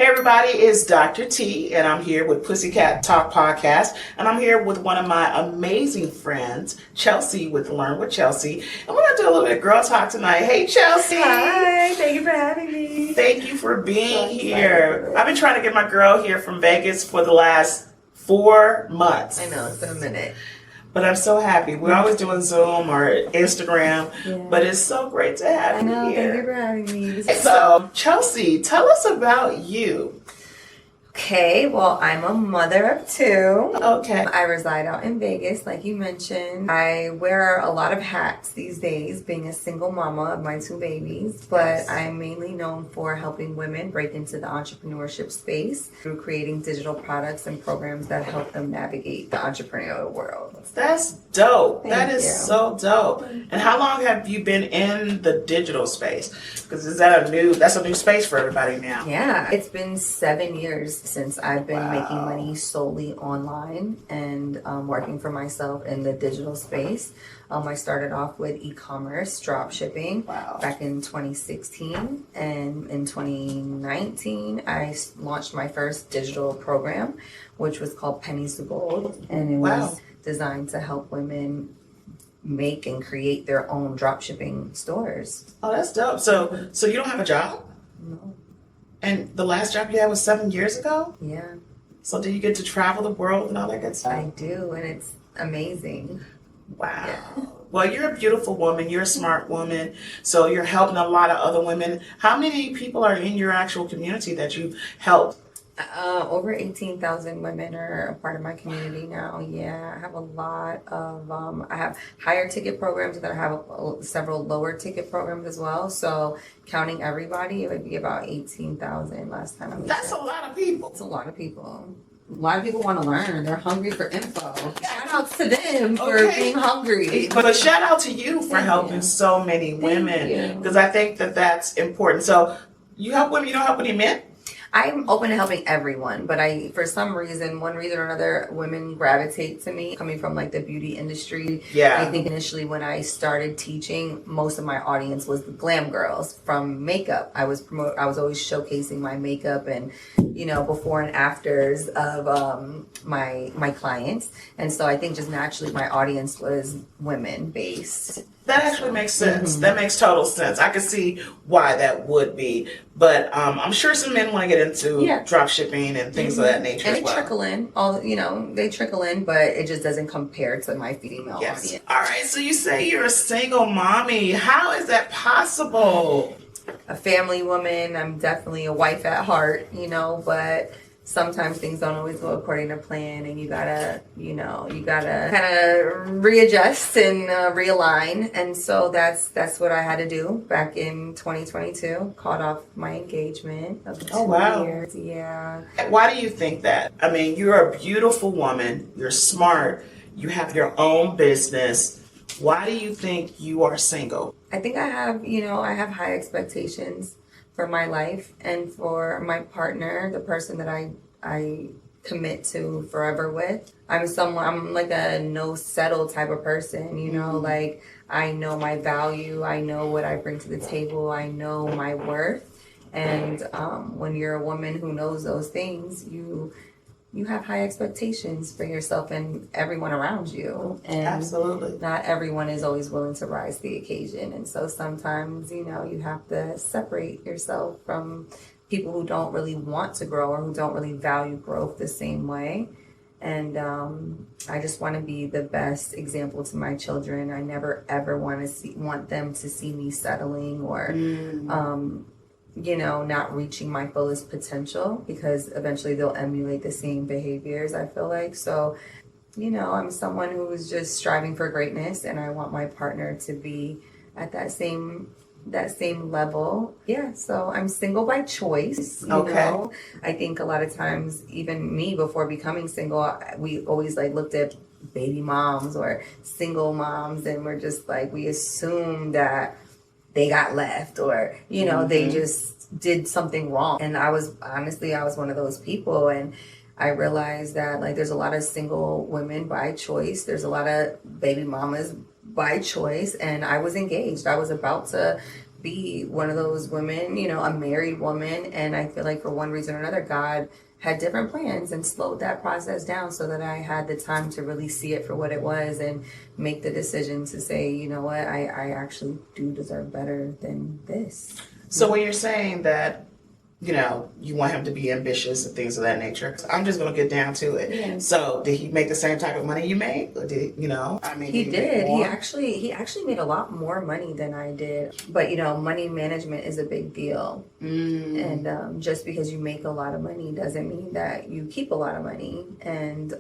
Hey everybody, it's Dr. T, and I'm here with Pussycat Talk Podcast, and I'm here with one of my amazing friends, Chealsea with Learn with Chealsea, and we're going to do a little bit of girl talk tonight. Hey Chealsea! Hi, thank you for having me. Thank you for being here. I've been trying to get my girl here from Vegas for the last 4 months. I know, it's been a minute. But I'm so happy. We're always doing Zoom or Instagram, but it's so great to have you here. Thank you for having me. So, Chealsea, tell us about you. Okay, well, I'm a mother of 2. Okay. I reside out in Vegas, like you mentioned. I wear a lot of hats these days, being a single mama of my 2 babies, but I'm mainly known for helping women break into the entrepreneurship space through creating digital products and programs that help them navigate the entrepreneurial world. That's dope. Thank That is you. so dope. And how long have you been in the digital space? Because that's a new space for everybody now. Yeah, it's been 7 years since I've been Wow. making money solely online and working for myself in the digital space. I started off with e-commerce, drop shipping back in 2016. And in 2019, I launched my first digital program, which was called Pennies to Gold. And it was designed to help women make and create their own drop shipping stores. Oh, that's dope. So you don't have a job? No. And the last job you had was 7 years ago? Yeah, So do you get to travel the world and all that good stuff? I do, and it's amazing. Wow. Yeah. Well, you're a beautiful woman. You're a smart woman. So you're helping a lot of other women. How many people are in your actual community that you've helped? Over 18,000 women are a part of my community now. Yeah, I have a lot of, I have higher ticket programs, and then I have several lower ticket programs as well. So counting everybody, it would be about 18,000 last time I was That's there. a lot of people. It's a lot of people. A lot of people want to learn. They're hungry for info. Shout out to them for being hungry. But shout out to you for helping you. so many women, you. because I think that that's important. So you help women, you don't help any men? I'm open to helping everyone, but for some reason, one reason or another, women gravitate to me coming from like the beauty industry. Yeah. I think initially when I started teaching, most of my audience was the glam girls from makeup. I was always showcasing my makeup and, before and afters of my clients. And so I think just naturally my audience was women based. That actually makes sense. That makes total sense. I can see why that would be. But I'm sure some men want to get into drop shipping and things of that nature and as well. they trickle in, but it just doesn't compare to my female audience. All right, so you say you're a single mommy. How is that possible? A family woman. I'm definitely a wife at heart, but sometimes things don't always go according to plan, and you gotta kind of readjust and realign. And so that's what I had to do back in 2022. Caught off my engagement of 2 years. Yeah. Why do you think that? I mean, you're a beautiful woman. You're smart. You have your own business. Why do you think you are single? I think I have high expectations for my life and for my partner, the person that I commit to forever with. I'm like a no settle type of person, like I know my value, I know what I bring to the table, I know my worth. And when you're a woman who knows those things, you have high expectations for yourself and everyone around you. And absolutely, not everyone is always willing to rise to the occasion. And so sometimes, you have to separate yourself from people who don't really want to grow or who don't really value growth the same way. And I just want to be the best example to my children. I never, ever want them to see me settling or not reaching my fullest potential, because eventually they'll emulate the same behaviors, I feel like. So, I'm someone who is just striving for greatness, and I want my partner to be at that same level. Yeah, so I'm single by choice. You know? I think a lot of times, even me before becoming single, we always looked at baby moms or single moms, and we're just we assume that they got left, or they just did something wrong. And I was one of those people, and I realized that there's a lot of single women by choice. There's a lot of baby mamas by choice, and I was engaged. I was about to be one of those women, you know, a married woman. And I feel like for one reason or another, God had different plans and slowed that process down so that I had the time to really see it for what it was and make the decision to say, you know what, I actually do deserve better than this. So when you're saying that, you know, you want him to be ambitious and things of that nature, I'm just going to get down to it. Yeah. So did he make the same type of money you made? Or did, you know, I mean, He did did. more? He actually made a lot more money than I did. But you know, money management is a big deal. And just because you make a lot of money doesn't mean that you keep a lot of money. And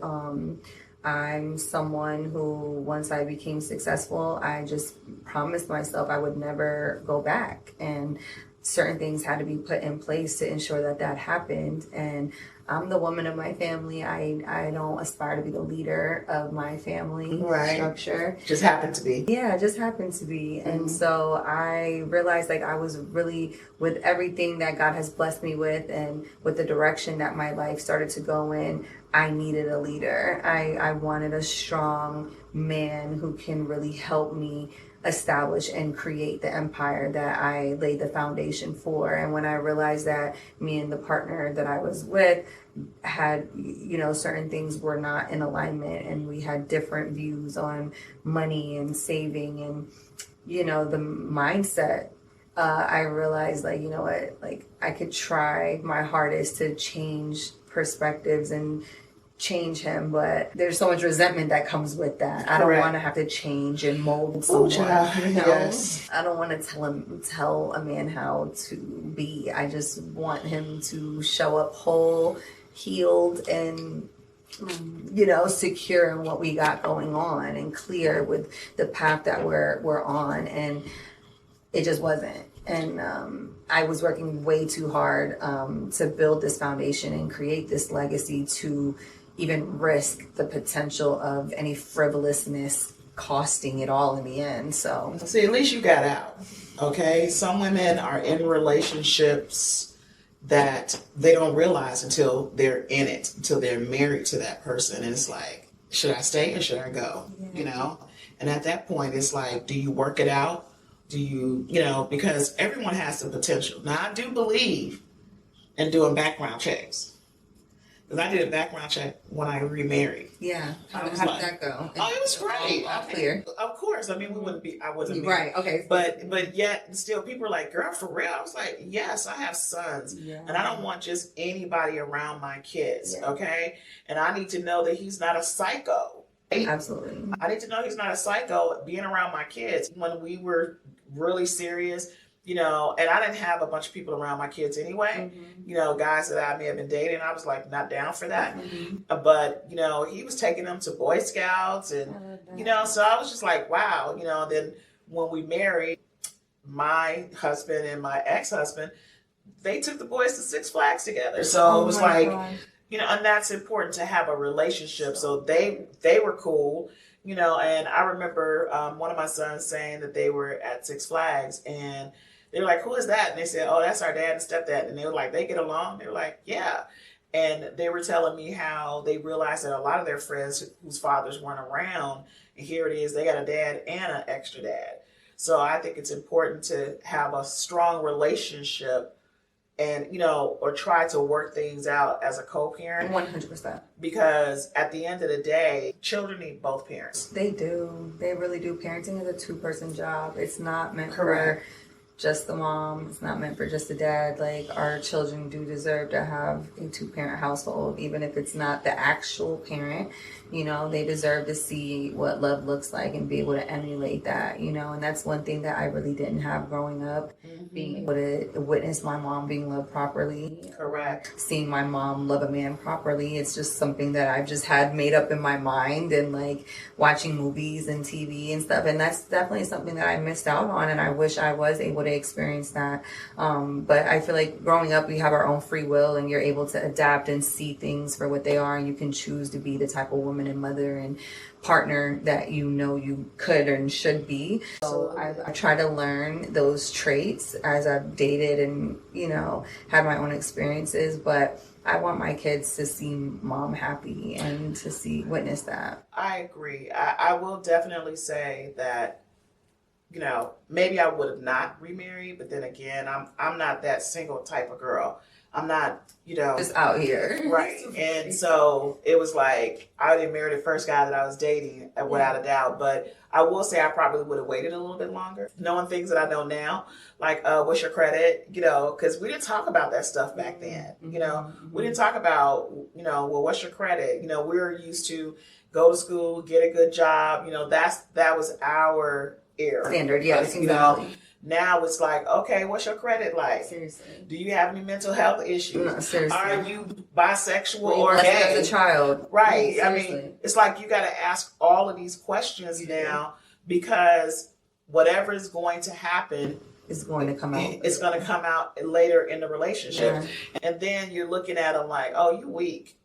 I'm someone who, once I became successful, I just promised myself I would never go back. And certain things had to be put in place to ensure that that happened. And I'm the woman of my family. I don't aspire to be the leader of my family structure. Just happened to be. Yeah, it just happened to be. And so I realized like I was really, with everything that God has blessed me with and with the direction that my life started to go in, I needed a leader. I wanted a strong man who can really help me establish and create the empire that I laid the foundation for. And when I realized that me and the partner that I was with had, you know, certain things were not in alignment and we had different views on money and saving and, you know, the mindset, I realized like, you know what, like I could try my hardest to change perspectives and change him, but there's so much resentment that comes with that. I don't want to have to change and mold someone. You know? Yes. I don't want to tell a man how to be. I just want him to show up whole, healed, and you know, secure in what we got going on and clear with the path that we're on. And it just wasn't. And I was working way too hard to build this foundation and create this legacy to even risk the potential of any frivolousness costing it all in the end. So see, at least you got out. Okay, some women are in relationships that they don't realize until they're in it, until they're married to that person, and it's like, should I stay or should I go? Yeah. You know, and at that point, it's like, do you work it out? Do you, you know, because everyone has the potential. Now, I do believe in doing background checks. Because I did a background check when I remarried. Yeah. How did that go? Oh, it was great. All clear. Of course. I mean, I wasn't right. Okay. But yet still people were like, girl, for real? I was like, yes, I have sons. Yeah. And I don't want just anybody around my kids. Yeah. Okay. And I need to know that he's not a psycho. Absolutely. I need to know he's not a psycho being around my kids. When we were really serious, you know, and I didn't have a bunch of people around my kids anyway, you know, guys that I may have been dating. I was like not down for that. But, you know, he was taking them to Boy Scouts and, you know, so I was just like, wow, you know, then when we married, my husband and my ex-husband, they took the boys to Six Flags together. So it was like, God. You know, and that's important to have a relationship. So they were cool. You know, and I remember one of my sons saying that they were at Six Flags and they were like, who is that? And they said, oh, that's our dad and stepdad. And they were like, they get along? They were like, yeah. And they were telling me how they realized that a lot of their friends whose fathers weren't around, and here it is, they got a dad and an extra dad. So I think it's important to have a strong relationship and, you know, or try to work things out as a co-parent. 100%. Because at the end of the day, children need both parents. They do. They really do. Parenting is a two-person job. It's not meant for just the mom. It's not meant for just the dad. Like, our children do deserve to have a two-parent household, even if it's not the actual parent. You know, they deserve to see what love looks like and be able to emulate that, you know, and that's one thing that I really didn't have growing up, being able to witness my mom being loved properly. Correct. Seeing my mom love a man properly. It's just something that I've just had made up in my mind and like watching movies and TV and stuff. And that's definitely something that I missed out on. And I wish I was able to experience that. But I feel like growing up, we have our own free will and you're able to adapt and see things for what they are. And you can choose to be the type of woman and mother and partner that you know you could and should be. So I try to learn those traits as I've dated and, you know, had my own experiences, but I want my kids to see mom happy and to witness that. I agree. I will definitely say that maybe I would have not remarried, but then again, I'm not that single type of girl. I'm not, just out here. Right. And so it was like, I didn't marry the first guy that I was dating, without a doubt. But I will say I probably would have waited a little bit longer, knowing things that I know now, like what's your credit, because we didn't talk about that stuff back then. We didn't talk about, well, what's your credit? We were used to go to school, get a good job. That was our era. Standard, yes, exactly. Now it's like, okay, what's your credit like? Seriously. Do you have any mental health issues? No, seriously. Are you bisexual or gay? As a child. Right. Seriously. I mean, it's like you got to ask all of these questions now, because whatever is going to happen is going to come out. It's going to come out later in the relationship. Yeah. And then you're looking at them like, oh, you weak.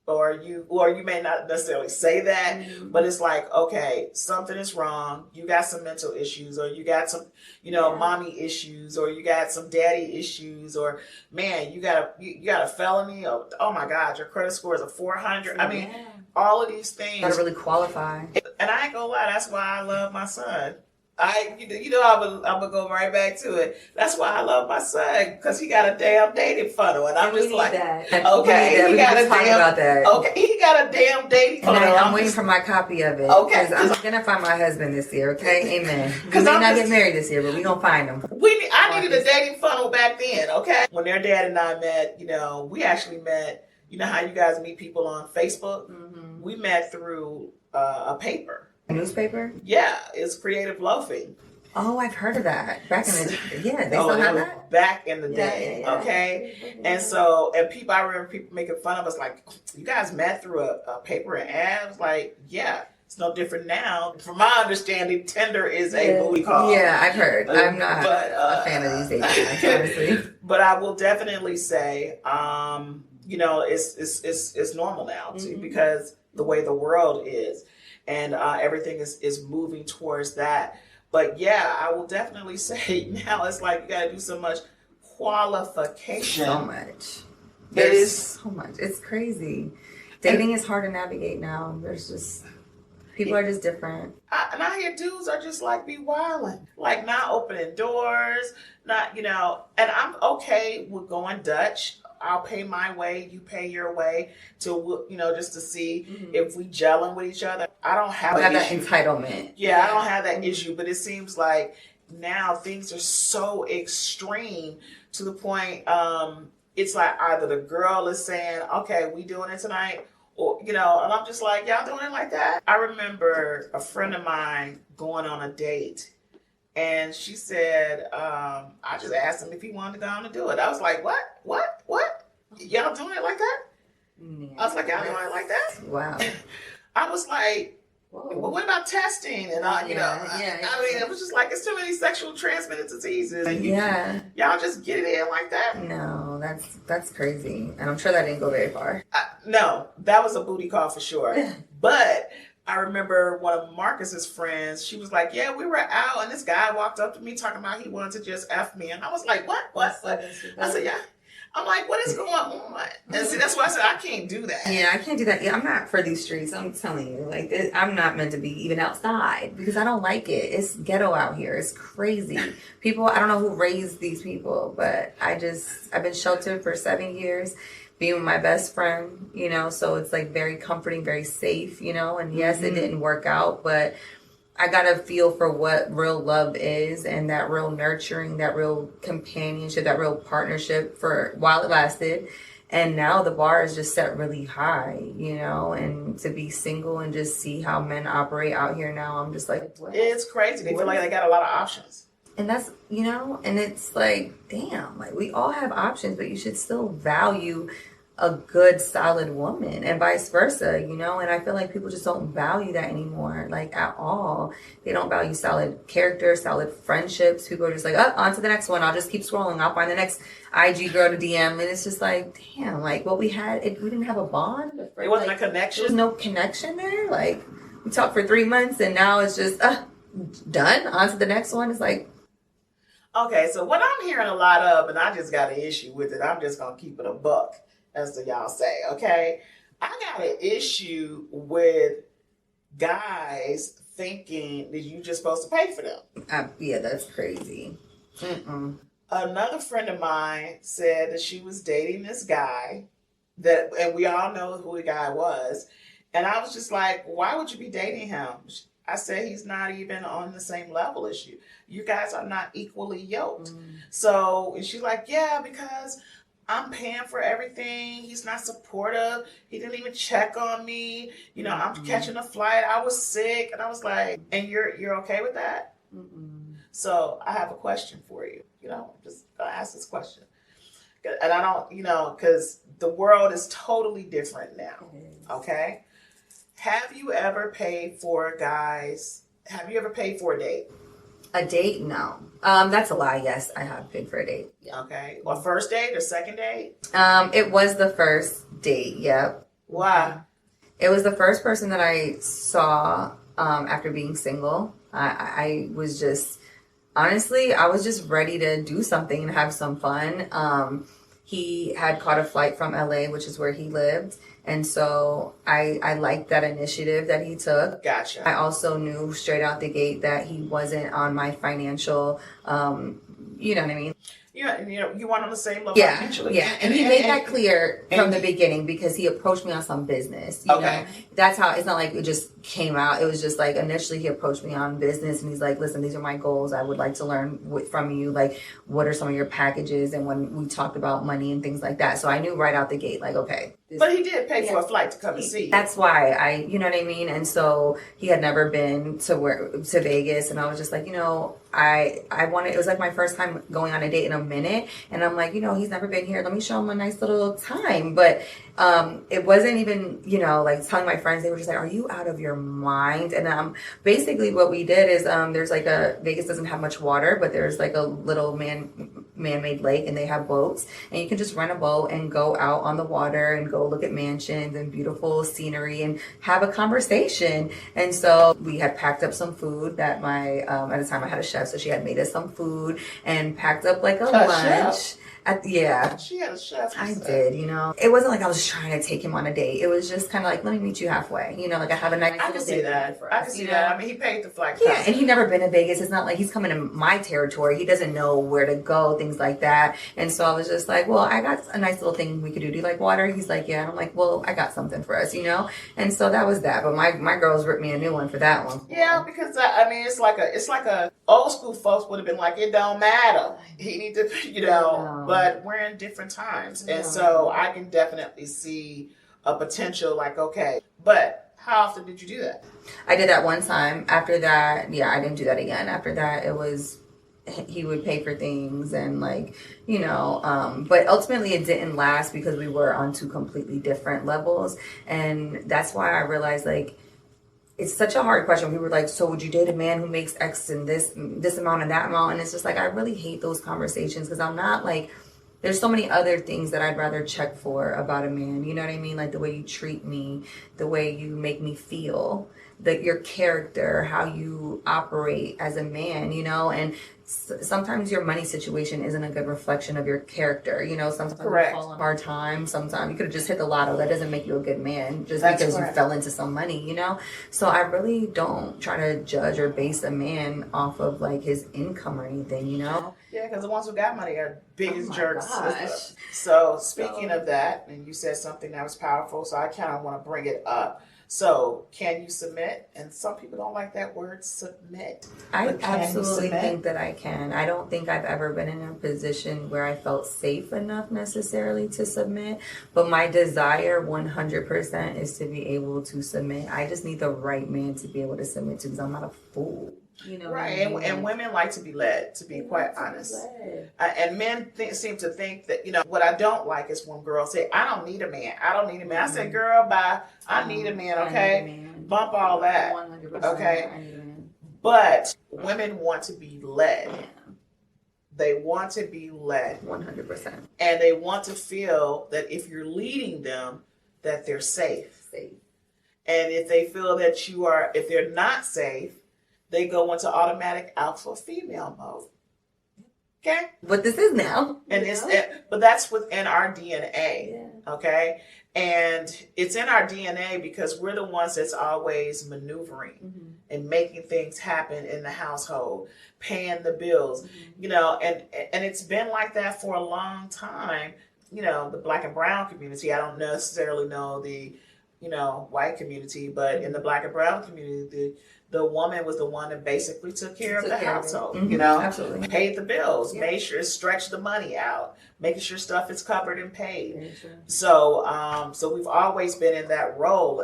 Or you may not necessarily say that, but it's like, okay, something is wrong. You got some mental issues, or you got some, mommy issues, or you got some daddy issues, or man, you got a felony. Or, oh my God, your credit score is a 400. I mean, all of these things. Gotta really qualify. And I ain't gonna lie, that's why I love my son. I'm gonna go right back to it. That's why I love my son, because he got a damn dating funnel, and I'm just like, that. Okay, he got a damn. Okay, he got a damn dating funnel. And I'm waiting for my copy of it. Okay, because I'm gonna find my husband this year. Okay, amen. Because we may not get married this year, but we gonna find him. I needed a dating funnel back then. Okay, when their dad and I met, we actually met. You know how you guys meet people on Facebook? Mm-hmm. We met through a paper. A newspaper? Yeah, it's Creative Loafing. Oh, I've heard of that. Back in the they still have that? Back in the day, okay? And so, I remember people making fun of us, like, you guys met through a paper and ads? Like, yeah, it's no different now. From my understanding, Tinder is a booty call. Yeah, I've heard. I'm not a fan of these dating, honestly. But I will definitely say, it's normal now, too, because the way the world is. And everything is moving towards that. But yeah, I will definitely say now it's like you got to do so much qualification. So much. There's so much. It's crazy. Dating is hard to navigate now. There's just, people are just different. And I hear dudes are just like be wilding. Like not opening doors, not, and I'm okay with going Dutch. I'll pay my way, you pay your way, to just to see if we gelling with each other. I don't have that entitlement. Yeah, I don't have that issue, but it seems like now things are so extreme to the point. It's like either the girl is saying, "Okay, we doing it tonight," or and I'm just like, "Y'all doing it like that?" I remember a friend of mine going on a date. And she said, I just asked him if he wanted to go on and do it. I was like, what? Y'all doing it like that? Yeah. I was like, y'all doing it like that? Wow. I was like, well, what about testing? And I mean, it was just like, it's too many sexual transmitted diseases. And y'all just get it in like that? No, that's crazy. And I'm sure that didn't go very far. No, that was a booty call for sure. But I remember one of Marcus's friends, she was like, yeah, we were out and this guy walked up to me talking about he wanted to just F me. And I was like, what? I said, yeah. I'm like, what is going on? And see, that's why I said, I can't do that. Yeah, I can't do that. Yeah, I'm not for these streets. I'm telling you. Like, I'm not meant to be even outside because I don't like it. It's ghetto out here. It's crazy. People, I don't know who raised these people, but I've been sheltered for 7 years. Being with my best friend, so it's like very comforting, very safe, and yes, it didn't work out, but I got a feel for what real love is and that real nurturing, that real companionship, that real partnership for while it lasted. And now the bar is just set really high, and to be single and just see how men operate out here now, I'm just like, what? It's crazy. They feel like they got a lot of options. And that's, and it's like, damn, like we all have options, but you should still value a good, solid woman and vice versa, and I feel like people just don't value that anymore, like at all. They don't value solid character, solid friendships. People are just like, oh, on to the next one. I'll just keep scrolling. I'll find the next IG girl to DM. And it's just like, damn, like what we had, we didn't have a bond. It wasn't a connection. There was no connection there. Like we talked for 3 months and now it's just, done. On to the next one. It's like, okay, so what I'm hearing a lot of, and I just got an issue with it, I'm just going to keep it a buck, as the y'all say, okay? I got an issue with guys thinking that you're just supposed to pay for them. Yeah, that's crazy. Mm-mm. Another friend of mine said that she was dating this guy and we all know who the guy was. And I was just like, why would you be dating him? I said, he's not even on the same level as you. You guys are not equally yoked. So, and she's like, yeah, because I'm paying for everything. He's not supportive. He didn't even check on me. You know, I'm catching a flight. I was sick. And I was like, and you're okay with that? So I have a question for you. You know, just gonna ask this question. And I don't, you know, because the world is totally different now. Okay? Have you ever paid for a date? A date? No. That's a lie. Yes, I have paid for a date. Yeah. Okay. Or first date or second date? It was the first date. Yep. Why? It was the first person that I saw after being single. I was just, honestly, I was just ready to do something and have some fun. He had caught a flight from LA, which is where he lived. And so I liked that initiative that he took. Gotcha. I also knew straight out the gate that he wasn't on my financial, you know what I mean? Yeah, you know, you want on the same level Yeah, financially. yeah. And he made that clear from the beginning because he approached me on some business. You know? That's how, it's not like it just came out. It was just like initially he approached me on business and he's like, listen, these are my goals. I would like to learn from you. Like, what are some of your packages? And when we talked about money and things like that. So I knew right out the gate, like, okay. But he did pay for a flight to come and see you. That's why you know what I mean? And so he had never been to Vegas. And I was just like, you know, I wanted, it was like my first time going on a date in a minute. And I'm like, you know, he's never been here. Let me show him a nice little time. But it wasn't even, you know, like telling my friends, they were just like, are you out of your mind? And basically what we did is there's like Vegas doesn't have much water, but there's like a little man-made lake and they have boats. And you can just rent a boat and go out on the water and go look at mansions and beautiful scenery and have a conversation. And so we had packed up some food that my, at the time I had a chef, so she had made us some food and packed up like a lunch. Chef? Yeah. She had a chef. I did, you know. It wasn't like I was trying to take him on a date. It was just kind of like, let me meet you halfway. You know, like I have a nice I can see that. I can see that. I mean, he paid the flight. Yeah, and he'd never been to Vegas. It's not like he's coming to my territory. He doesn't know where to go, things like that. And so I was just like, well, I got a nice little thing we could do. Do you like water? He's like, yeah. And I'm like, well, I got something for us, you know? And so that was that. But my girls ripped me a new one for that one. Yeah, because I mean, it's like a old school folks would have been like, it don't matter. He need to, you know, but we're in different times. And so I can definitely see a potential like, okay, but how often did you do that? I did that one time. After that, yeah, I didn't do that again. After that, it was, he would pay for things and like, you know, but ultimately it didn't last because we were on two completely different levels. And that's why I realized like, it's such a hard question. We were like, so would you date a man who makes X and this amount and that amount? And it's just like, I really hate those conversations because I'm not like, there's so many other things that I'd rather check for about a man. You know what I mean? Like the way you treat me, the way you make me feel, your character, how you operate as a man, you know? And sometimes your money situation isn't a good reflection of your character. You know, sometimes you fall on hard times. Sometimes you could have just hit the lotto. That doesn't make you a good man just because you fell into some money, you know? So I really don't try to judge or base a man off of like his income or anything, you know? Yeah, because the ones who got money are biggest jerks. So speaking of that, and you said something that was powerful, so I kind of want to bring it up. So can you submit? And some people don't like that word submit. I absolutely think that I can. I don't think I've ever been in a position where I felt safe enough necessarily to submit. But my desire 100% is to be able to submit. I just need the right man to be able to submit to because I'm not a fool. You know, right, and women like to be led, to be quite honest. And men seem to think that, you know, what I don't like is when girls say, I don't need a man. I don't need a man. I said, girl, bye. I need a man, okay? Need a man. Bump all that. 100%. Okay? I need a man. But women want to be led. Yeah. They want to be led. 100%. And they want to feel that if you're leading them, that they're safe. And if they feel that if they're not safe, they go into automatic alpha female mode. Okay? What this is now. And but that's within our DNA. Yeah. Okay? And it's in our DNA because we're the ones that's always maneuvering and making things happen in the household, paying the bills, and it's been like that for a long time. The Black and brown community, I don't necessarily know the, white community, but in the Black and brown community, the woman was the one that basically took care of the household, Absolutely. paid the bills, made sure, stretched the money out, making sure stuff is covered and paid. So we've always been in that role.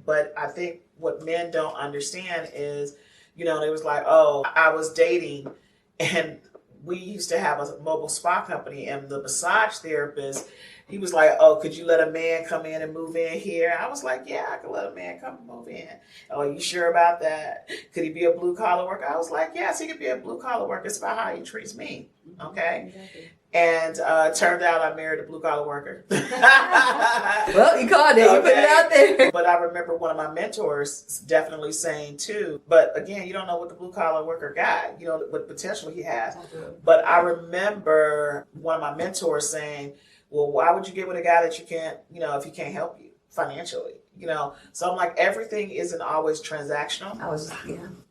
But I think what men don't understand is, they was like, oh, I was dating, and we used to have a mobile spa company, and the massage therapist, he was like, oh, could you let a man come in and move in here? I was like, yeah, I could let a man come and move in. Oh, are you sure about that? Could he be a blue collar worker? I was like, yes, he could be a blue collar worker. It's about how he treats me. Okay. Exactly. And turned out I married a blue collar worker. Well, you called it. You put it out there. But I remember one of my mentors definitely saying too, but again, you don't know what the blue collar worker got, what potential he has. But I remember one of my mentors saying, well, why would you get with a guy that you can't, if he can't help you financially? So I'm like, everything isn't always transactional.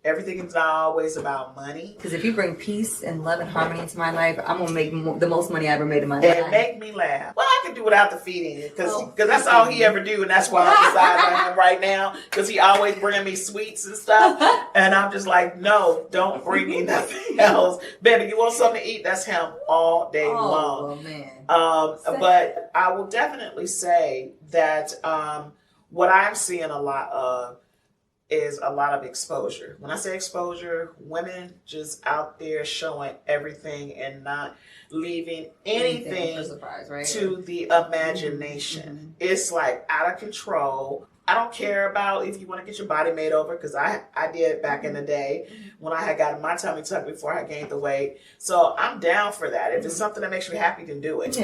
Everything is not always about money. Because if you bring peace and love and harmony into my life, I'm going to make the most money I ever made in my life. And make me laugh. Well, I can do without the feeding, because that's all he ever do, and that's why I'm deciding on him right now, because he always bringing me sweets and stuff, and I'm just like, no, don't bring me nothing else. Baby, you want something to eat? That's him all day long. Oh, man. But I will definitely say that what I'm seeing a lot of is a lot of exposure. When I say exposure, women just out there showing everything and not leaving anything surprise, right? to the imagination. It's like out of control. I don't care about if you want to get your body made over, because I did back in the day when I had gotten my tummy tucked before I gained the weight. So I'm down for that. If it's something that makes me happy, then do it.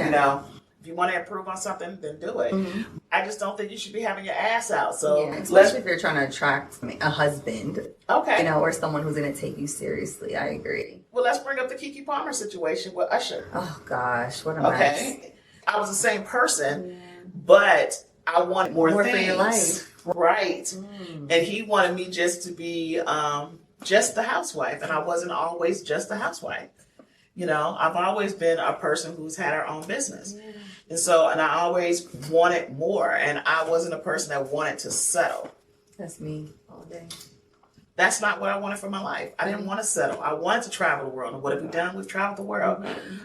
If you want to improve on something, then do it. I just don't think you should be having your ass out. So especially if you're trying to attract a husband, okay, or someone who's going to take you seriously. I agree. Well, let's bring up the Keke Palmer situation with Usher. Oh gosh, what a mess. I was the same person, but I wanted more things for your life, right? And he wanted me just to be just the housewife, and I wasn't always just the housewife. I've always been a person who's had her own business. And I always wanted more, and I wasn't a person that wanted to settle. That's me all day. That's not what I wanted for my life. I didn't want to settle. I wanted to travel the world. And what have we done? We've traveled the world.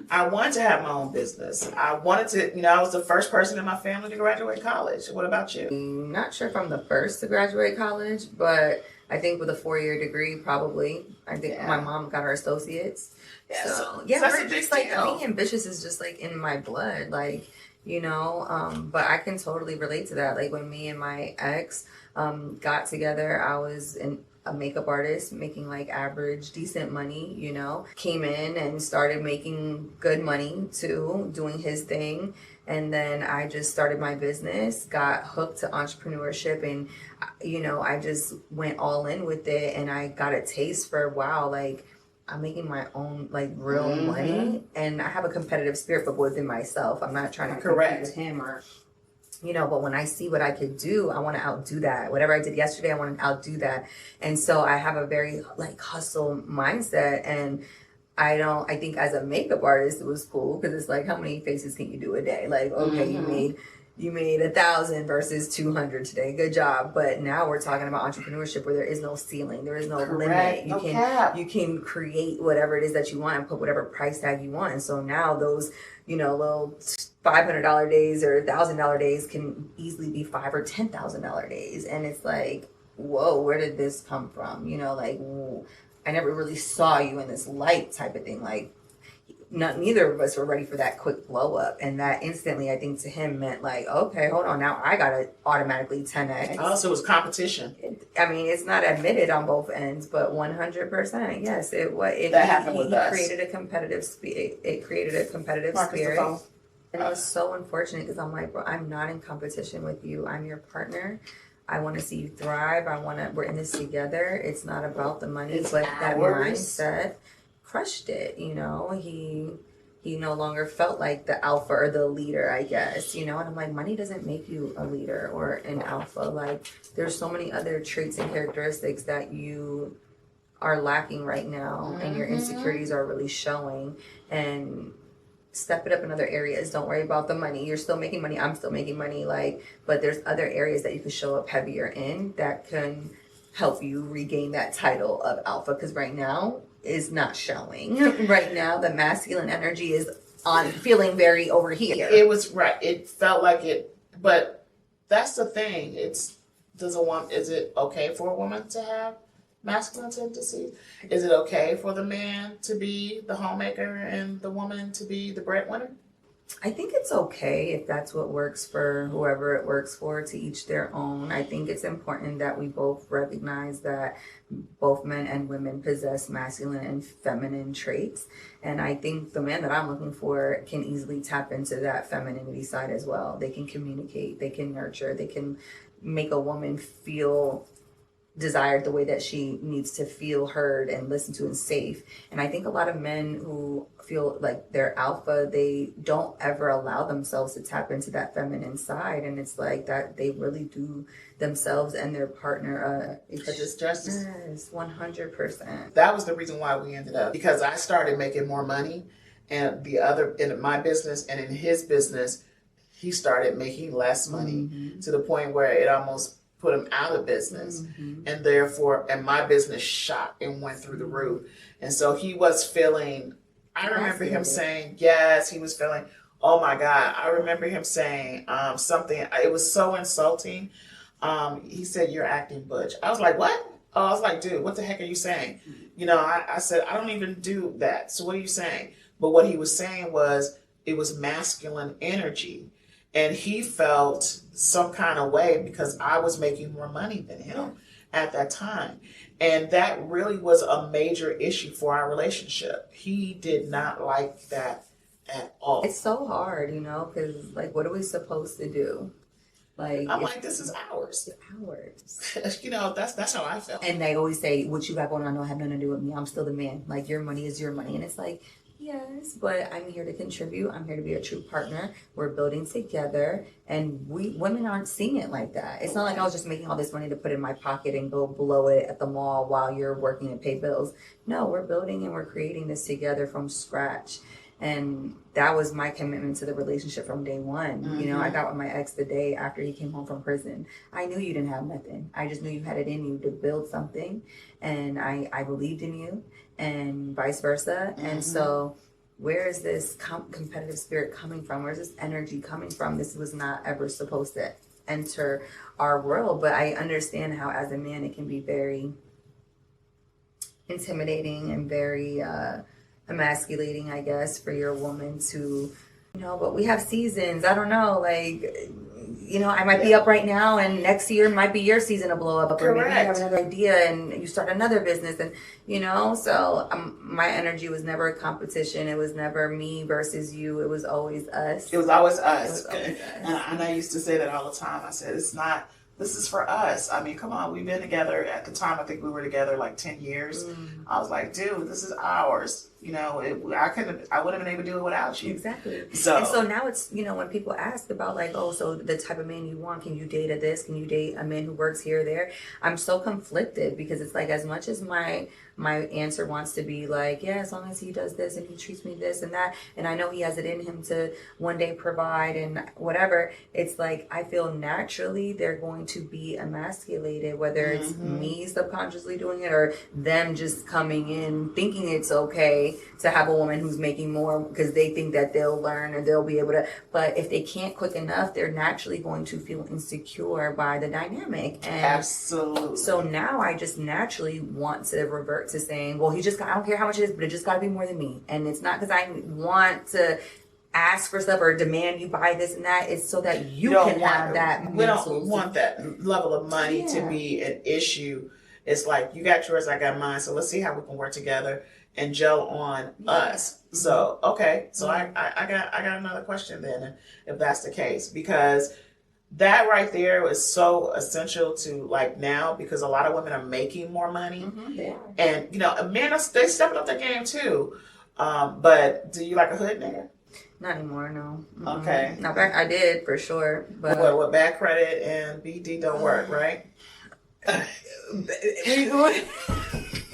I wanted to have my own business. I wanted to, I was the first person in my family to graduate college. What about you? I'm not sure if I'm the first to graduate college, but I think with a 4-year degrry, probably. I think my mom got her associates. So we're just like, being ambitious is just like in my blood, but I can totally relate to that. Like when me and my ex got together, I was a makeup artist making like average, decent money, came in and started making good money too, doing his thing. And then I just started my business, got hooked to entrepreneurship, and, I just went all in with it, and I got a taste for, wow, like, I'm making my own, like, real money, and I have a competitive spirit, but within myself. I'm not trying to compete with him or, but when I see what I could do, I want to outdo that. Whatever I did yesterday, I want to outdo that. And so I have a very, like, hustle mindset, and I think as a makeup artist, it was cool because it's like, how many faces can you do a day? Like, okay, you made 1,000 versus 200 today. Good job. But now we're talking about entrepreneurship where there is no ceiling. There is no limit. You can create whatever it is that you want and put whatever price tag you want. And so now those, little $500 days or $1,000 days can easily be $5,000 or $10,000 days. And it's like, whoa, where did this come from? I never really saw you in this light type of thing. Like, neither of us were ready for that quick blow up. And that instantly, I think to him meant like, okay, hold on. Now I got to automatically 10X. Also, it was competition. It's not admitted on both ends, but 100%. Yes, it was. That happened with us. Created a competitive it created a competitive spirit. And it was so unfortunate because I'm like, bro, I'm not in competition with you. I'm your partner. I want to see you thrive. We're in this together. It's not about the money, but that mindset crushed it. He he no longer felt like the alpha or the leader, I guess, you know. And I'm like, money doesn't make you a leader or an alpha. Like, there's so many other traits and characteristics that you are lacking right now, and your insecurities are really showing. And step it up in other areas. Don't worry about the money. You're still making money. I'm still making money. Like, but there's other areas that you can show up heavier in that can help you regain that title of alpha, because right now is not showing. Right now the masculine energy is on feeling very over here. It was right. It felt like it, but that's the thing. Is it okay for a woman to have masculine tendencies? Is it okay for the man to be the homemaker and the woman to be the breadwinner? I think it's okay if that's what works for whoever it works for, to each their own. I think it's important that we both recognize that both men and women possess masculine and feminine traits. And I think the man that I'm looking for can easily tap into that femininity side as well. They can communicate, they can nurture, they can make a woman feel desired the way that she needs to feel heard and listened to and safe. And I think a lot of men who feel like they're alpha, they don't ever allow themselves to tap into that feminine side. And it's like that they really do themselves and their partner a disjustice. Yes, 100%. That was the reason why we ended up, because I started making more money, and in my business and in his business, he started making less money, to the point where it almost put him out of business. And therefore, and my business shot and went through the roof. And so he was feeling, I remember him saying, yes, he was feeling, oh my God. I remember him saying something, it was so insulting. He said, you're acting butch. I was like, what? Oh, I was like, dude, what the heck are you saying? You know, I said, I don't even do that. So what are you saying? But what he was saying was, it was masculine energy. And he felt some kind of way because I was making more money than him at that time. And that really was a major issue for our relationship. He did not like that at all. It's so hard, you know, because, like, what are we supposed to do? Like, I'm like, this is ours. It's ours. You know, that's how I felt. And they always say, what you got going on don't have nothing to do with me. I'm still the man. Like, your money is your money. And it's like, yes, but I'm here to contribute. I'm here to be a true partner. We're building together, and women aren't seeing it like that. It's not like I was just making all this money to put in my pocket and go blow it at the mall while you're working and pay bills. No, we're building and we're creating this together from scratch. And that was my commitment to the relationship from day one. You know, I got with my ex the day after he came home from prison. I knew you didn't have nothing. I just knew you had it in you to build something. And I believed in you, and vice versa. And so where is this competitive spirit coming from? Where's this energy coming from? This was not ever supposed to enter our world. But I understand how, as a man, it can be very intimidating and very emasculating, I guess, for your woman to, you know, but we have seasons. I don't know, like, you know, I might be up right now, and next year might be your season to blow up. Or maybe you have another idea and you start another business, and, you know, so my energy was never a competition. It was never me versus you. It was always us. It was always us. And I used to say that all the time. I said, this is for us. I mean, come on, we've been together at the time. I think we were together like 10 years. I was like, dude, this is ours. You know, I wouldn't have been able to do it without you. Exactly. So now it's, you know, when people ask about like, oh, so the type of man you want, can you date this? Can you date a man who works here or there? I'm so conflicted, because it's like, as much as my answer wants to be like, yeah, as long as he does this and he treats me this and that, and I know he has it in him to one day provide and whatever, it's like, I feel naturally they're going to be emasculated, whether it's me subconsciously doing it or them just coming in thinking it's okay to have a woman who's making more because they think that they'll learn or they'll be able to. But if they can't quick enough, they're naturally going to feel insecure by the dynamic. And absolutely. So now I just naturally want to revert to saying, well, I don't care how much it is, but it just got to be more than me. And it's not because I want to ask for stuff or demand you buy this and that. It's so that you can have that. We don't want that level of money to be an issue. It's like, you got yours, I got mine. So let's see how we can work together and gel on us. So, okay. So I got another question then, if that's the case, because that right there is so essential to, like, now, because a lot of women are making more money. And, you know, men, they stepping up their game too. But do you like a hood nigga? Not anymore, no. Okay. Now back I did for sure, but What bad credit and BD don't work, right?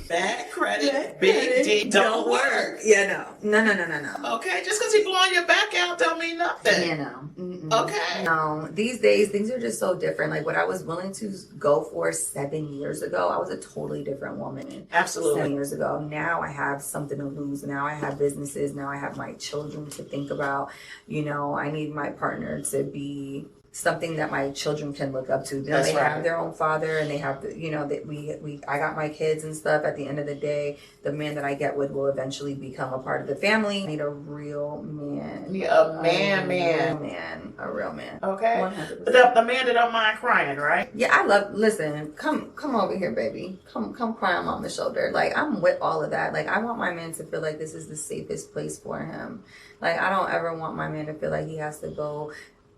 Bad credit, big D don't work. Yeah, no. Okay, just because he blowing your back out don't mean nothing. Yeah, no. Okay. No, these days things are just so different. Like what I was willing to go for 7 years ago, I was a totally different woman. Absolutely. 7 years ago. Now I have something to lose. Now I have businesses. Now I have my children to think about. You know, I need my partner to be something that my children can look up to. You know, That's they right. have their own father, and they have, you know, that I got my kids and stuff. At the end of the day, the man that I get with will eventually become a part of the family. I need a real man. Yeah, a real man. Okay. 100%. The man that don't mind crying, right? Yeah, listen, come over here, baby. Come cry on mama's shoulder. Like, I'm with all of that. Like, I want my man to feel like this is the safest place for him. Like, I don't ever want my man to feel like he has to go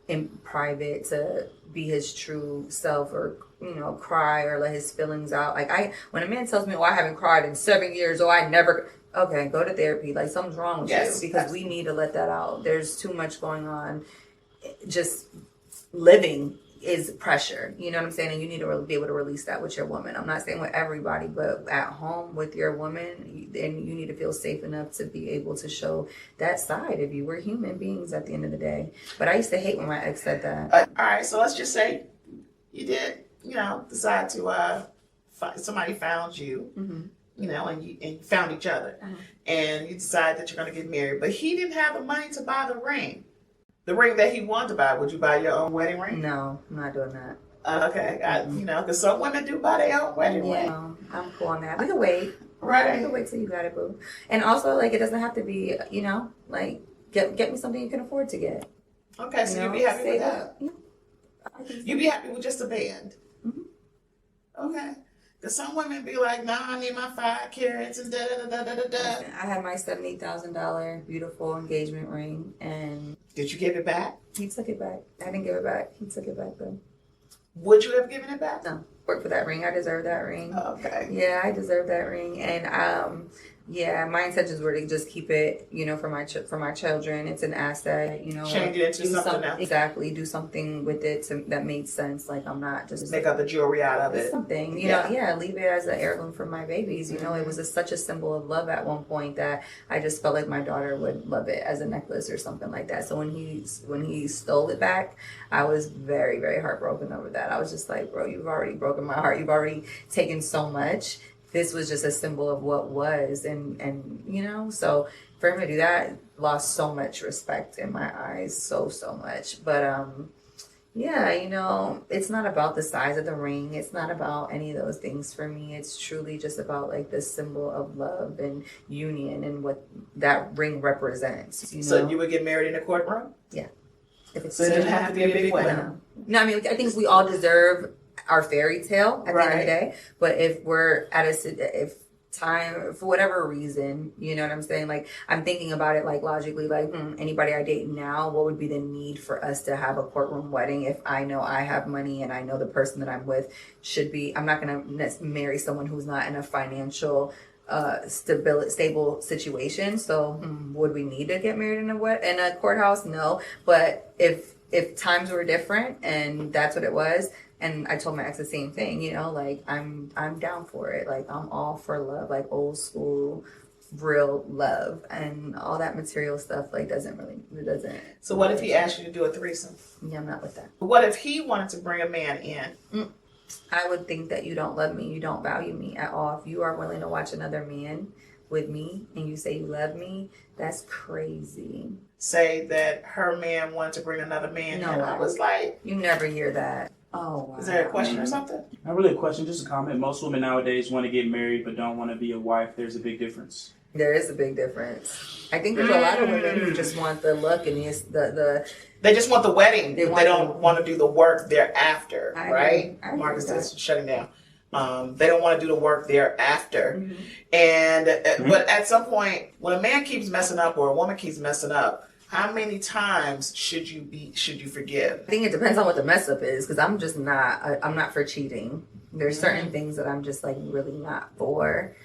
in private to be his true self, or, you know, cry or let his feelings out. Like, when a man tells me, oh, I haven't cried in 7 years, or I never, okay, go to therapy. Like, something's wrong with you, because we need to let that out. There's too much going on. Just living is pressure, you know what I'm saying? And you need to be able to release that with your woman. I'm not saying with everybody, but at home with your woman, then you need to feel safe enough to be able to show that side of you. We're human beings at the end of the day. But I used to hate when my ex said that. All right, so let's just say you did, you know, decide to somebody found you, you know, and you found each other, and you decide that you're going to get married, but he didn't have the money to buy the ring. The ring that he wanted to buy, would you buy your own wedding ring? No, I'm not doing that. Okay, you know, because some women do buy their own wedding ring. No, I'm cool on that. We can wait. Right. We can wait till you got it, boo. And also, like, it doesn't have to be, you know, like, get me something you can afford to get. Okay, so you'd be happy with that? Yeah. You'd be happy with just a band? Okay. Because some women be like, nah, I need my 5 carats and da-da-da-da-da-da. I had my $78,000 beautiful engagement ring, and... Did you give it back? He took it back. I didn't give it back. He took it back, though. Would you have given it back? No. Work for that ring. I deserve that ring. Okay. Yeah, I deserve that ring. And yeah, my intentions were to just keep it, you know, for my children. It's an asset, you know. Change it into something else. Exactly. Do something with it that made sense. Like, I'm not just make up the jewelry out of it. Something, you know. Yeah, leave it as an heirloom for my babies. You know, it was such a symbol of love at one point that I just felt like my daughter would love it as a necklace or something like that. So when he stole it back, I was very, very heartbroken over that. I was just like, bro, you've already broken my heart. You've already taken so much. This was just a symbol of what was, and you know, so for him to do that, lost so much respect in my eyes, so much. But yeah, you know, it's not about the size of the ring. It's not about any of those things for me. It's truly just about like this symbol of love and union and what that ring represents. You know? So you would get married in a courtroom? Yeah. If it's so it doesn't have to be a big wedding. No, I mean, I think we all deserve our fairy tale at the end of the day. But if we're at if time, for whatever reason, you know what I'm saying? Like, I'm thinking about it like logically, like, anybody I date now, what would be the need for us to have a courtroom wedding if I know I have money and I know the person that I'm with should be, I'm not going to marry someone who's not in a financial stable situation. So would we need to get married in a courthouse? No. But if times were different and that's what it was, and I told my ex the same thing, you know, like, I'm down for it. Like, I'm all for love, like old school, real love, and all that material stuff, like, doesn't. So what if he asked you to do a threesome? Yeah, I'm not with that. What if he wanted to bring a man in? I would think that you don't love me, you don't value me at all. If you are willing to watch another man with me and you say you love me, that's crazy. Say that her man wanted to bring another man in. I was like... You never hear that. Oh, wow. Is there a question or something? Not really a question, just a comment. Most women nowadays want to get married but don't want to be a wife. There's a big difference. There is a big difference. I think there's a lot of women who just want the look and the they just want the wedding. They don't want to do the work thereafter, right? Marcus is shutting down. They don't want to do the work thereafter. And but at some point, when a man keeps messing up or a woman keeps messing up, how many times should you forgive? I think it depends on what the mess up is, because I'm not for cheating. There's certain things that I'm just like really not for.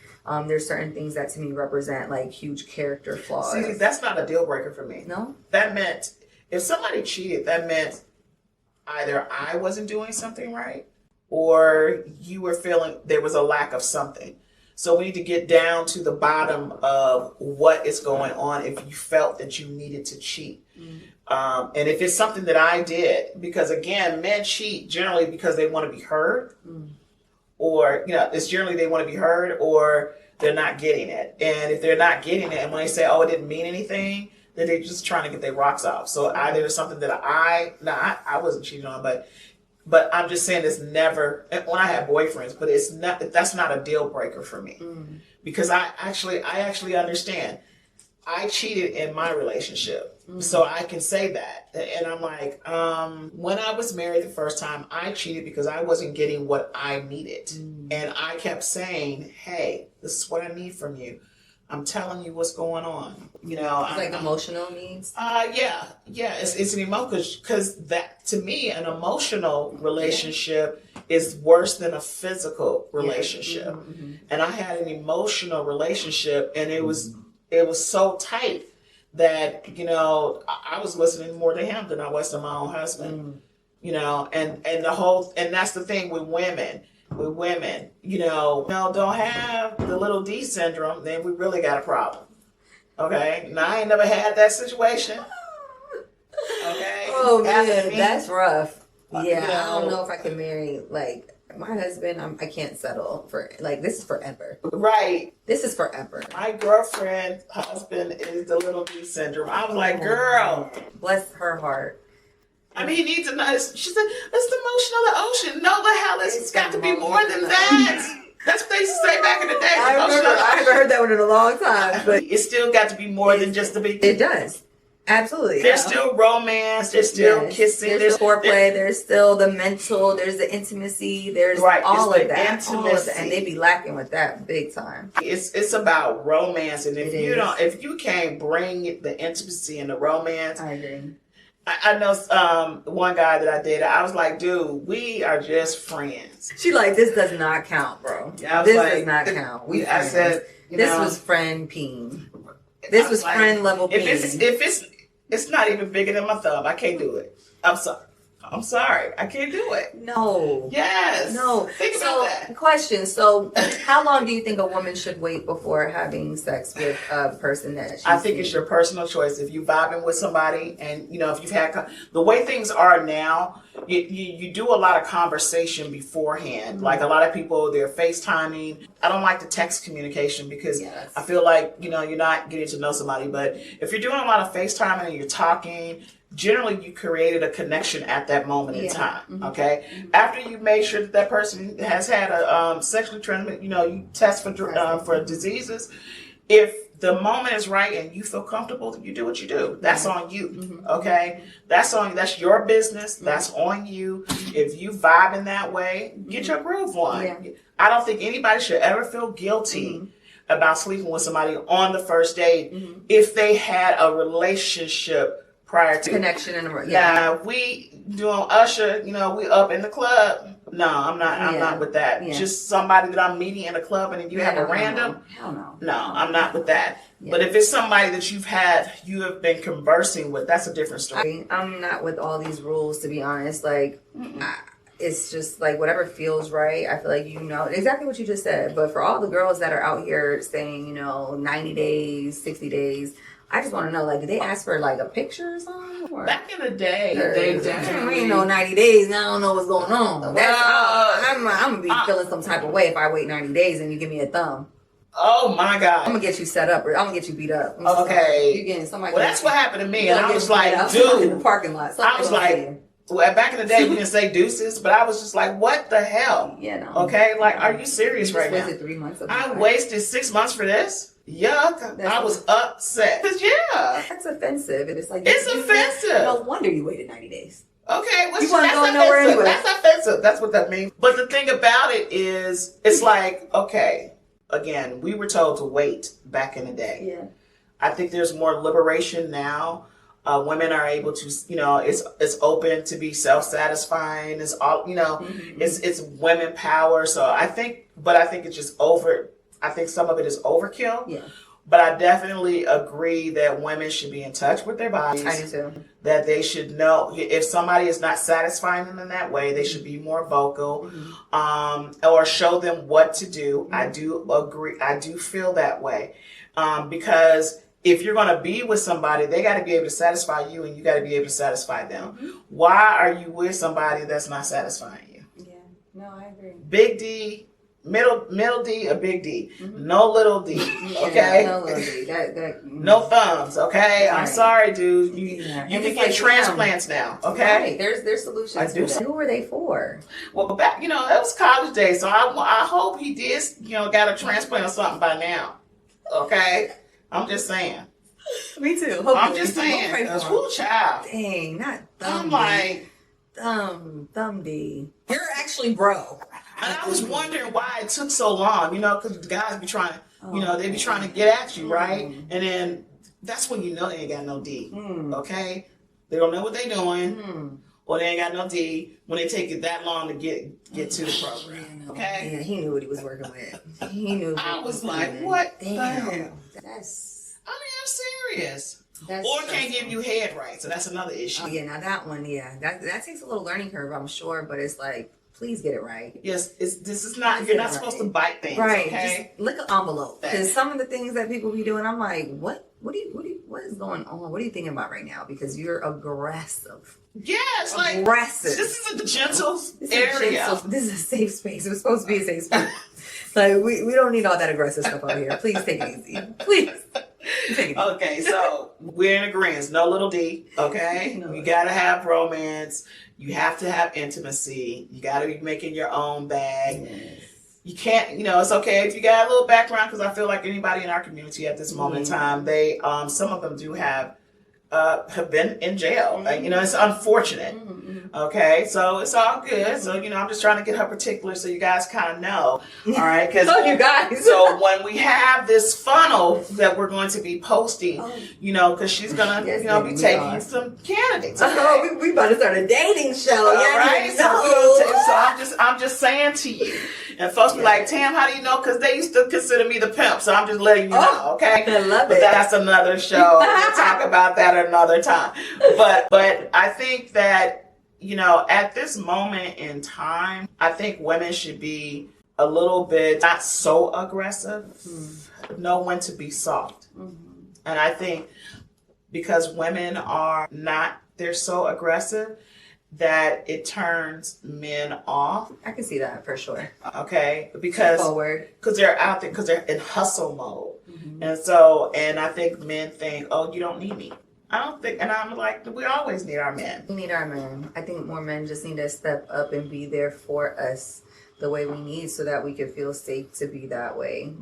There's certain things that to me represent like huge character flaws. See, that's not a deal breaker for me. No? That meant if somebody cheated, that meant either I wasn't doing something right or you were feeling there was a lack of something. So we need to get down to the bottom of what is going on if you felt that you needed to cheat. And if it's something that I did, because again, men cheat generally because they want to be heard, or, it's generally they want to be heard or they're not getting it. And if they're not getting it, and when they say, oh, it didn't mean anything, then they're just trying to get their rocks off. So either it's something that I wasn't cheating on, but I'm just saying it's never, when I have boyfriends, but that's not a deal breaker for me. Because I actually understand. I cheated in my relationship. So I can say that. And I'm like, when I was married the first time, I cheated because I wasn't getting what I needed. And I kept saying, hey, this is what I need from you. I'm telling you what's going on. It's like emotional needs. Yeah. It's an emotion because that to me, an emotional relationship is worse than a physical relationship. And I had an emotional relationship, and it was so tight that I was listening more to him than I was to my own husband. And that's the thing with women. With women, don't have the little D syndrome, then we really got a problem. Okay? Now, I ain't never had that situation. Okay? Oh, man, that's rough. Yeah, I don't know if I can marry, like, my husband, I can't settle for, like, this is forever. Right. This is forever. My girlfriend's husband is the little D syndrome. I was like, girl. Bless her heart. I mean, he needs to know. She said, it's the motion of the ocean. No, the hell, it's got to be more than that. That's what they used to say back in the day. I haven't heard that one in a long time. But it's still got to be more than just the beginning. It does. Absolutely. There's still romance. There's still kissing. There's foreplay. There's still the mental. There's the intimacy. There's all of that. Intimacy. And they be lacking with that big time. It's about romance. And if you can't bring the intimacy and the romance. I agree. I know one guy that I dated, I was like, dude, we are just friends. She like, this does not count, bro. Yeah, this does not count. I said, this was friend peen. This was like, friend level peen. If it's not even bigger than my thumb, I can't do it. I'm sorry. I can't do it. No. Yes. No. Think about that. Question. So, how long do you think a woman should wait before having sex with a person that I think it's your personal choice. If you vibing with somebody and, if you've had... The way things are now, you do a lot of conversation beforehand. Like a lot of people, they're FaceTiming. I don't like the text communication because I feel like, you're not getting to know somebody. But if you're doing a lot of FaceTiming and you're talking... Generally, you created a connection at that moment in time, okay? After you made sure that person has had a sexually transmitted, you test for diseases. If the moment is right and you feel comfortable, you do what you do. That's on you, okay? That's your business. That's on you. If you vibe in that way, get your groove on. Yeah. I don't think anybody should ever feel guilty about sleeping with somebody on the first date if they had a relationship prior to connection and we doing Usher, we up in the club. No, I'm not with that. Yeah. Just somebody that I'm meeting in a club and then you have a random. Hell no. No, I'm not with that. Yeah. But if it's somebody that you have been conversing with, that's a different story. I'm not with all these rules, to be honest. Like, it's just like whatever feels right. I feel like exactly what you just said. But for all the girls that are out here saying, 90 days, 60 days, I just want to know, like, did they ask for, like, a picture or something? Or? Back in the day, they definitely... 90 days, and I don't know what's going on. I'm going to be feeling some type of way if I wait 90 days and you give me a thumb. Oh, my God. I'm going to get you set up, or I'm going to get you beat up. Okay. You're getting somebody... Well, that's what happened to me, and I was like, dude... in the parking lot. I was like... Well, back in the day, we didn't say deuces, but I was just like, what the hell? Yeah, no. Okay? Like, are you serious right now? I wasted 3 months of my life. I wasted 6 months for this? Yuck. I was upset. Yeah. That's offensive. It's like... It's offensive. No wonder you waited 90 days. Okay. Well, you want to go nowhere anyway. That's offensive. That's what that means. But the thing about it is, it's like, okay, again, we were told to wait back in the day. Yeah. I think there's more liberation now. Women are able to, it's open to be self-satisfying. It's all, it's women power. So I think it's just I think some of it is overkill. Yeah. But I definitely agree that women should be in touch with their bodies. I do too. That they should know if somebody is not satisfying them in that way, they should be more vocal, or show them what to do. I do agree. I do feel that way, because if you're going to be with somebody, they got to be able to satisfy you, and you got to be able to satisfy them. Why are you with somebody that's not satisfying you? Yeah. No, I agree. Big D. Middle D, a big D. No little D. Okay? No little D. No thumbs, okay? Right. I'm sorry, dude. You And can it's get like, transplants now, okay? Right. There's solutions. I do. To that. Who were they for? Well, back, it was college days, so I hope he did, got a transplant or something by now, okay? I'm just saying. Me too. I'm just saying. Because who child? Dang, not thumb. I'm like, thumb D. You're actually bro. and I was wondering why it took so long, because the guys be trying, they be trying to get at you, right? And then that's when you know they ain't got no D, okay? They don't know what they doing, or they ain't got no D when they take it that long to get to the program, okay? Yeah, he knew what he was working with. He knew. I was like, what the hell? That's. I mean, I'm serious. That's Or can't give you head right, so that's another issue. Oh, yeah, now that one, that takes a little learning curve, I'm sure, but it's like, please get it right. Yes, this is not. You're not supposed to bite things, Right. okay? Just look at envelope, because some of the things that people be doing, I'm like, what is going on? What are you thinking about right now? Because you're aggressive. Yes, like Aggressive. this is the gentle This area. This is a safe space. It was supposed to be a safe space. Like we don't need all that aggressive stuff over here. Please take it easy. Please. Take it easy. Okay, so we're in agreement. No little D. Okay, No. You gotta have romance. You have to have intimacy. You gotta be making your own bag. Yes. You can't, it's okay if you got a little background, because I feel like anybody in our community at this moment in time, they, some of them do have been in jail. Like, it's unfortunate. Okay, so it's all good. So, I'm just trying to get her particulars so you guys kind of know. All right, because You guys. so when we have this funnel that we're going to be posting, because she's gonna, Yes, be we taking are. some candidates. Okay? Oh, we about to start a dating show. All Yeah, right, so I'm just saying to you, and folks be like, Tam, how do you know? Because they used to consider me the pimp, so I'm just letting you know, okay? I love But it. that's another show. We'll talk about that another time. But I think that, at this moment in time, I think women should be a little bit not so aggressive, know when to be soft. And I think because women are not, they're so aggressive that it turns men off. I can see that for sure. Okay, because they're out there, because they're in hustle mode. And I think men think, oh, you don't need me. I don't think, and I'm like, we always need our men. We need our men. I think more men just need to step up and be there for us the way we need, so that we can feel safe to be that way.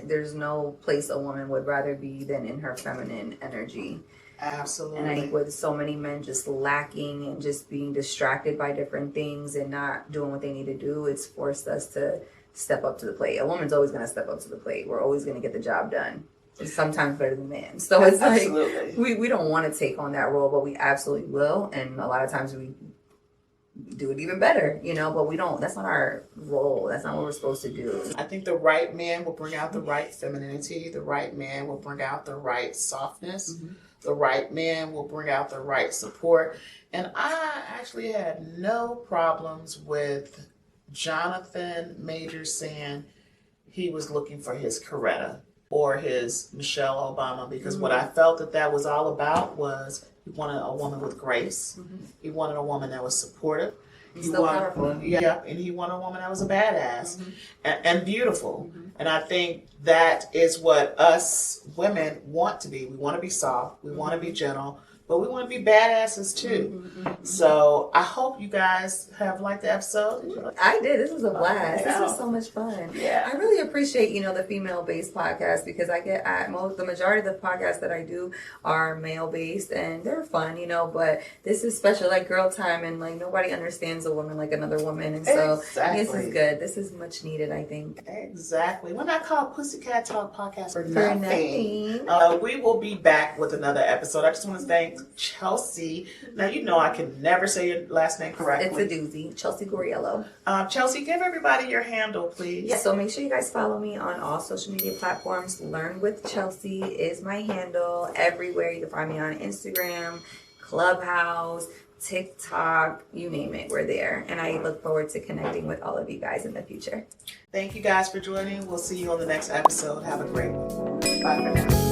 There's no place a woman would rather be than in her feminine energy. Absolutely. And I think with so many men just lacking and just being distracted by different things and not doing what they need to do, it's forced us to step up to the plate. A woman's always going to step up to the plate. We're always going to get the job done. It's sometimes better than men. So it's like, we don't want to take on that role, but we absolutely will. And a lot of times we do it even better, but we don't. That's not our role. That's not what we're supposed to do. I think the right man will bring out the right femininity. The right man will bring out the right softness. The right man will bring out the right support. And I actually had no problems with Jonathan Majors saying he was looking for his Coretta or his Michelle Obama, because what I felt that was all about was he wanted a woman with grace. He wanted a woman that was supportive. Still powerful. Yeah, and he wanted a woman that was a badass and beautiful. And I think that is what us women want to be. We want to be soft. We want to be gentle. But we want to be badasses too. So I hope you guys have liked the episode. I did. This was a blast. Yeah. This was so much fun. Yeah. I really appreciate, the female-based podcast, because the majority of the podcasts that I do are male-based and they're fun, but this is special, like girl time, and like nobody understands a woman like another woman. And so this is good. This is much needed, I think. Exactly. We're not called Pussycat Talk Podcast for For nothing. nothing. We will be back with another episode. I just want to thank and Chealsea. Now, you know I can never say your last name correctly. It's a doozy. Chealsea Guarrielo. Chealsea, give everybody your handle, please. Yeah, so make sure you guys follow me on all social media platforms. Learn with Chealsea is my handle. Everywhere you can find me on Instagram, Clubhouse, TikTok, you name it, we're there. And I look forward to connecting with all of you guys in the future. Thank you guys for joining. We'll see you on the next episode. Have a great one. Bye for now.